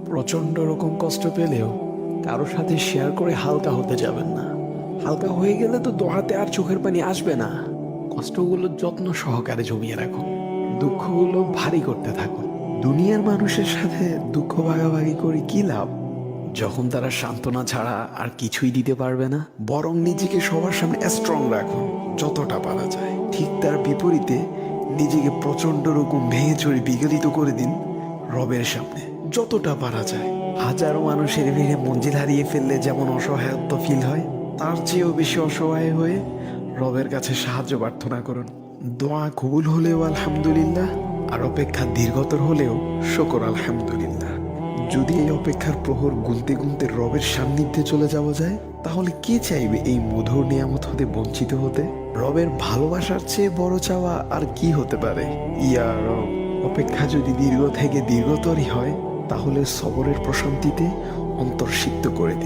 প্রচন্ড রকম কষ্ট পেলেও কারো সাথে শেয়ার করে হালকা হতে যাবেন না। হালকা হয়ে গেলে তো দোহাতে আর চোখের পানি আসবে না। কষ্টগুলো যত্ন সহকারে জমিয়ে রাখুন, দুঃখগুলো ভারী করতে থাকুন। দুনিয়ার মানুষের সাথে দুঃখ ভাগাভাগি করে কি লাভ, যখন তারা সান্ত্বনা ছাড়া আর কিছুই দিতে পারবে না। বরং নিজেকে সবার সামনে স্ট্রং রাখুন যতটা পারা যায়। ঠিক তার বিপরীতে নিজেকে প্রচন্ড রকম ভেঙে চড়ে বিগলিত করে দিন রবের সামনে যতটা পারা যায়। হাজারো মানুষের ভিড়ে মঞ্জিল হারিয়ে ফেললে যেমন অসহায়ত্ব ফিল হয়, তার চেয়েও বেশি অসহায় হয়ে রবের কাছে সাহায্য প্রার্থনা করুন। দোয়া কবুল হলেও আলহামদুলিল্লাহ, আর অপেক্ষা দীর্ঘতর হলেও শুকর আলহামদুলিল্লাহ। যদি এই অপেক্ষার প্রহর গুনতে গুনতে রবের সান্নিধ্যে চলে যাওয়া যায়, তাহলে কে চাইবে এই মধুর নিয়ামত হতে বঞ্চিত হতে? রবের ভালোবাসার চেয়ে বড় চাওয়া আর কি হতে পারে? ইয়া রব, অপেক্ষা যদি দীর্ঘ থেকে দীর্ঘতরই হয়, তাহলে সবরের প্রশান্তিতে অন্তর সিক্ত করে দিন।